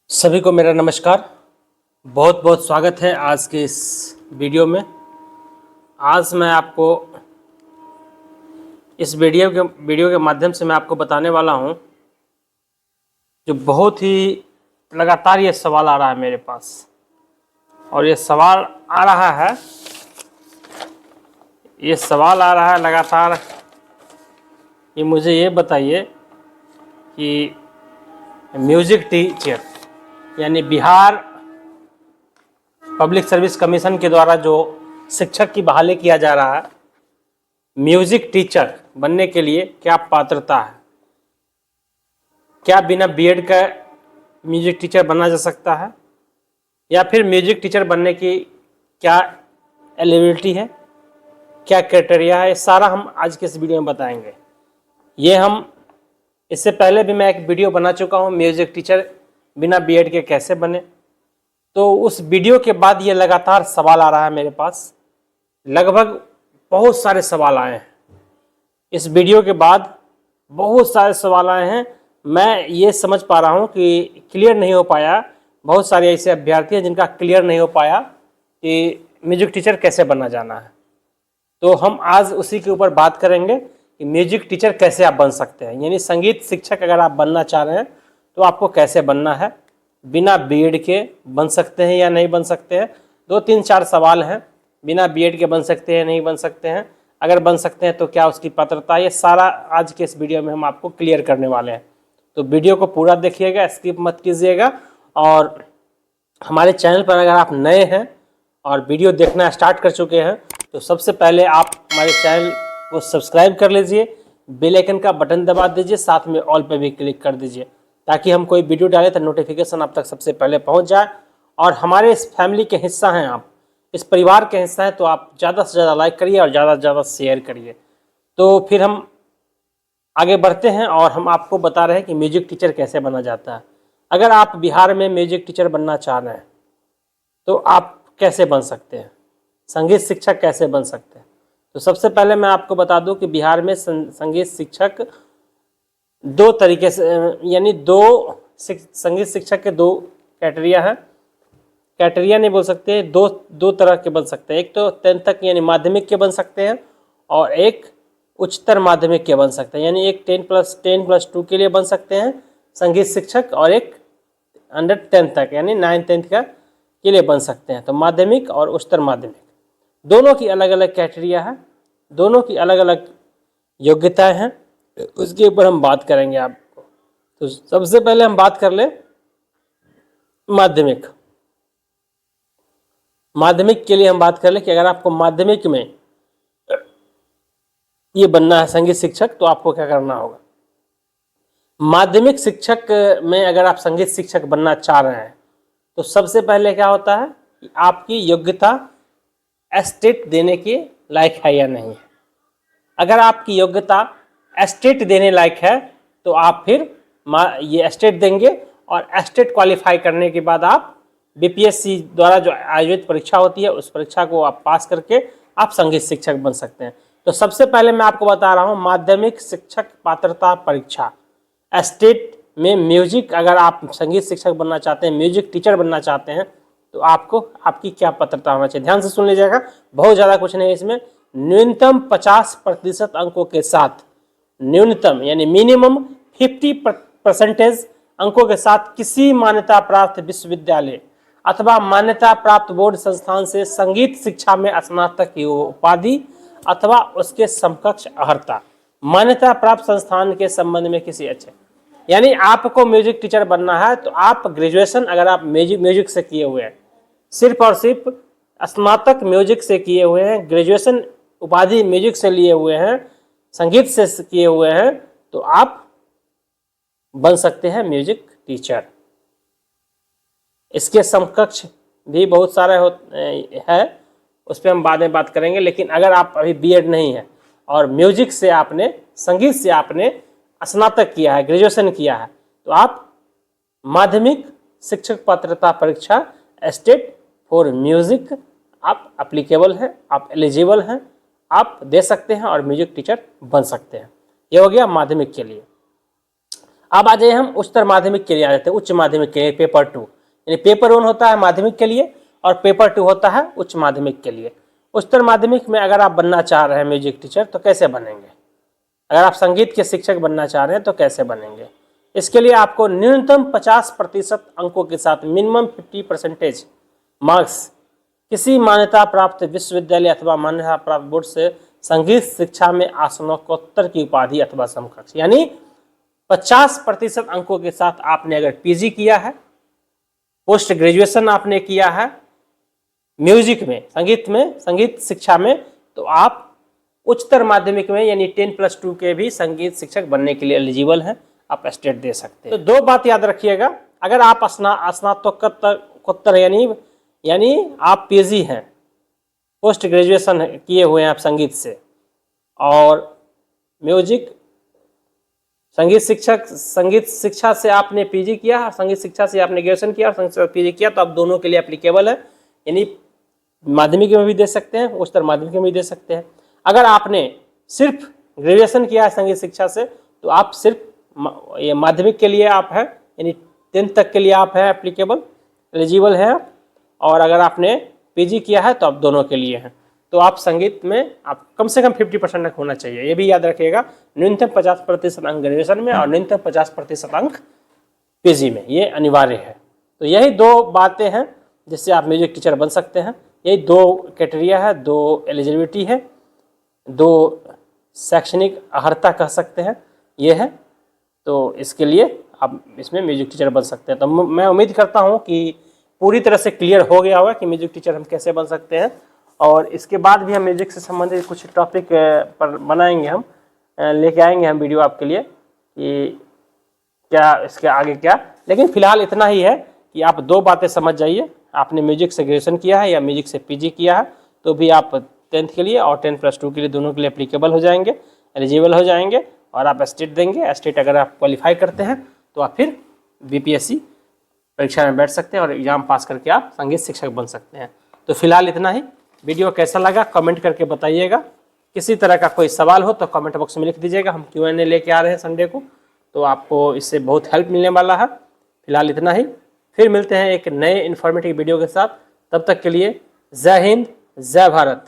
सभी को मेरा नमस्कार। बहुत बहुत स्वागत है आज के इस वीडियो में। आज मैं आपको इस वीडियो के माध्यम से मैं आपको बताने वाला हूं, जो बहुत ही लगातार ये सवाल आ रहा है मेरे पास। और ये सवाल आ रहा है लगातार। ये मुझे ये बताइए कि म्यूज़िक टीचर यानी बिहार पब्लिक सर्विस कमीशन के द्वारा जो शिक्षक की बहाली किया जा रहा है, म्यूजिक टीचर बनने के लिए क्या पात्रता है? क्या बिना बीएड का म्यूजिक टीचर बना जा सकता है, या फिर म्यूजिक टीचर बनने की क्या एलिजिबिलिटी है, क्या क्राइटेरिया है? सारा हम आज के इस वीडियो में बताएंगे। इससे पहले भी मैं एक वीडियो बना चुका हूं, म्यूजिक टीचर बिना बीएड के कैसे बने। तो उस वीडियो के बाद ये लगातार सवाल आ रहा है मेरे पास। लगभग बहुत सारे सवाल आए हैं। इस वीडियो के बाद बहुत सारे सवाल आए हैं। मैं ये समझ पा रहा हूँ कि क्लियर नहीं हो पाया। बहुत सारे ऐसे अभ्यर्थी हैं जिनका क्लियर नहीं हो पाया कि म्यूजिक टीचर कैसे बनना जाना है। तो हम आज उसी के ऊपर बात करेंगे कि म्यूजिक टीचर कैसे आप बन सकते हैं, यानी संगीत शिक्षक अगर आप बनना चाह रहे हैं तो आपको कैसे बनना है। बिना बीएड के बन सकते हैं या नहीं बन सकते हैं? 2-3-4 सवाल हैं। बिना बीएड के बन सकते हैं, नहीं बन सकते हैं? अगर बन सकते हैं तो क्या उसकी पात्रता? ये सारा आज के इस वीडियो में हम आपको क्लियर करने वाले हैं। तो वीडियो को पूरा देखिएगा, स्किप मत कीजिएगा। और हमारे चैनल पर अगर आप नए हैं और वीडियो देखना स्टार्ट कर चुके हैं तो सबसे पहले आप हमारे चैनल को सब्सक्राइब कर लीजिए, बेल आइकन का बटन दबा दीजिए, साथ में ऑल पे भी क्लिक कर दीजिए ताकि हम कोई वीडियो डालें तो नोटिफिकेशन आप तक सबसे पहले पहुंच जाए। और हमारे इस फैमिली के हिस्सा हैं आप, इस परिवार के हिस्सा हैं, तो आप ज़्यादा से ज़्यादा लाइक करिए और ज़्यादा से ज़्यादा शेयर करिए। तो फिर हम आगे बढ़ते हैं और हम आपको बता रहे हैं कि म्यूजिक टीचर कैसे बना जाता है। अगर आप बिहार में म्यूजिक टीचर बनना चाह रहे हैं तो आप कैसे बन सकते हैं, संगीत शिक्षक कैसे बन सकते हैं? तो सबसे पहले मैं आपको बता दूं कि बिहार में संगीत शिक्षक दो तरीके से, यानी संगीत शिक्षक के 2 क्राइटेरिया हैं। क्राइटेरिया नहीं बोल सकते, दो तरह के बन सकते हैं। एक तो 10 तक यानी माध्यमिक के बन सकते हैं, और एक उच्चतर माध्यमिक के बन सकते हैं। यानी एक 10+2 के लिए बन सकते हैं संगीत शिक्षक, और एक अंडर 10 तक यानी 9-10 का के लिए बन सकते हैं। तो माध्यमिक और उच्चतर माध्यमिक दोनों की अलग अलग क्राइटेरिया है, दोनों की अलग अलग योग्यताएं हैं। उसके ऊपर हम बात करेंगे आपको। तो सबसे पहले हम बात कर ले माध्यमिक के लिए हम बात कर ले कि अगर आपको माध्यमिक में ये बनना है संगीत शिक्षक तो आपको क्या करना होगा। माध्यमिक शिक्षक में अगर आप संगीत शिक्षक बनना चाह रहे हैं तो सबसे पहले क्या होता है कि आपकी योग्यता एस्टेट देने के लायक है या नहीं है। अगर आपकी योग्यता एस्टेट देने लायक है तो आप फिर ये एस्टेट देंगे, और एस्टेट क्वालिफाई करने के बाद आप बीपीएससी द्वारा जो आयोजित परीक्षा होती है उस परीक्षा को आप पास करके आप संगीत शिक्षक बन सकते हैं। तो सबसे पहले मैं आपको बता रहा हूँ माध्यमिक शिक्षक पात्रता परीक्षा एस्टेट में म्यूजिक, अगर आप संगीत शिक्षक बनना चाहते हैं, म्यूजिक टीचर बनना चाहते हैं तो आपको आपकी क्या पात्रता होना चाहिए। ध्यान से सुन लीजिएगा, बहुत ज़्यादा कुछ नहीं है इसमें। न्यूनतम 50% अंकों के साथ, न्यूनतम यानी मिनिमम 50% अंकों के साथ किसी मान्यता प्राप्त विश्वविद्यालय अथवा मान्यता प्राप्त बोर्ड संस्थान से संगीत शिक्षा में स्नातक की उपाधि अथवा उसके समकक्ष अर्हता, मान्यता प्राप्त संस्थान के संबंध में किसी अच्छे, यानी आपको म्यूजिक टीचर बनना है तो आप ग्रेजुएशन अगर आप म्यूजिक से किए हुए हैं, सिर्फ और सिर्फ स्नातक म्यूजिक से किए हुए हैं, ग्रेजुएशन उपाधि म्यूजिक से लिए हुए हैं, संगीत से किए हुए हैं, तो आप बन सकते हैं म्यूजिक टीचर। इसके समकक्ष भी बहुत सारे है, उस पर हम बाद में बात करेंगे। लेकिन अगर आप अभी बीएड नहीं है और म्यूजिक से आपने, संगीत से आपने स्नातक किया है, ग्रेजुएशन किया है, तो आप माध्यमिक शिक्षक पात्रता परीक्षा स्टेट फॉर म्यूजिक आप एप्लीकेबल हैं, आप एलिजिबल हैं, आप दे सकते हैं और म्यूजिक टीचर बन सकते हैं। ये हो गया माध्यमिक के लिए। अब आ जाए हम उच्चतर माध्यमिक के लिए आ जाते हैं, उच्च माध्यमिक के लिए पेपर 2। यानी पेपर 1 होता है माध्यमिक के लिए और पेपर 2 होता है उच्च माध्यमिक के लिए। उच्चतर माध्यमिक में अगर आप बनना चाह रहे हैं म्यूजिक टीचर तो कैसे बनेंगे, अगर आप संगीत के शिक्षक बनना चाह रहे हैं तो कैसे बनेंगे। इसके लिए आपको न्यूनतम 50% अंकों के साथ मिनिमम 50% मार्क्स किसी मान्यता प्राप्त विश्वविद्यालय अथवा मान्यता प्राप्त बोर्ड से संगीत शिक्षा में स्नातकोत्तर की उपाधि अथवा समकक्ष, यानी 50% अंकों के साथ आपने अगर पीजी किया है, पोस्ट ग्रेजुएशन आपने किया है म्यूजिक में, संगीत शिक्षा में, तो आप उच्चतर माध्यमिक में यानी 10+2 के भी संगीत शिक्षक बनने के लिए एलिजिबल हैं, आप स्टेट दे सकते हैं। तो 2 बात याद रखिएगा, अगर आप स्नातकोत्तर यानी आप पीजी हैं, पोस्ट ग्रेजुएशन किए हुए हैं आप संगीत से, और म्यूजिक संगीत शिक्षा से आपने पीजी किया, संगीत शिक्षा से आपने ग्रेजुएशन किया, संगीत पीजी किया, तो आप दोनों के लिए एप्लीकेबल है, यानी माध्यमिक में भी दे सकते हैं, उच्चतर माध्यमिक में भी दे सकते हैं। अगर आपने सिर्फ ग्रेजुएशन किया है संगीत शिक्षा से तो आप सिर्फ ये माध्यमिक के लिए आप हैं, यानी 10th तक के लिए आप हैं एप्लीकेबल, एलिजिबल हैं। और अगर आपने पीजी किया है तो आप दोनों के लिए हैं। तो आप संगीत में आप कम से कम 50% अंक होना चाहिए, ये भी याद रखिएगा। न्यूनतम 50% अंक ग्रेजुएशन में और न्यूनतम 50% अंक पीजी में, ये अनिवार्य है। तो यही 2 बातें हैं जिससे आप म्यूजिक टीचर बन सकते हैं। यही 2 क्राइटेरिया है, 2 एलिजिबिलिटी है, 2 शैक्षणिक अर्हता कह सकते हैं, ये है। तो इसके लिए आप इसमें म्यूजिक टीचर बन सकते हैं। तो मैं उम्मीद करता हूँ कि पूरी तरह से क्लियर हो गया होगा कि म्यूजिक टीचर हम कैसे बन सकते हैं। और इसके बाद भी हम म्यूजिक से संबंधित कुछ टॉपिक पर बनाएंगे, हम लेके आएंगे हम वीडियो आपके लिए कि क्या इसके आगे क्या। लेकिन फिलहाल इतना ही है कि आप 2 बातें समझ जाइए, आपने म्यूजिक से ग्रेजुएशन किया है या म्यूजिक से पीजी किया है तो भी आप 10th के लिए और 10+2 के लिए दोनों के लिए एप्लीकेबल हो जाएंगे, एलिजिबल हो जाएंगे, और आप स्टेट देंगे। स्टेट अगर आप क्वालिफाई करते हैं तो आप फिर बीपीएससी परीक्षा में बैठ सकते हैं और एग्जाम पास करके आप संगीत शिक्षक बन सकते हैं। तो फिलहाल इतना ही। वीडियो कैसा लगा कमेंट करके बताइएगा। किसी तरह का कोई सवाल हो तो कमेंट बॉक्स में लिख दीजिएगा, हम Q&A लेके आ रहे हैं संडे को, तो आपको इससे बहुत हेल्प मिलने वाला है। फिलहाल इतना ही, फिर मिलते हैं एक नए इन्फॉर्मेटिव वीडियो के साथ। तब तक के लिए जय हिंद, जय भारत।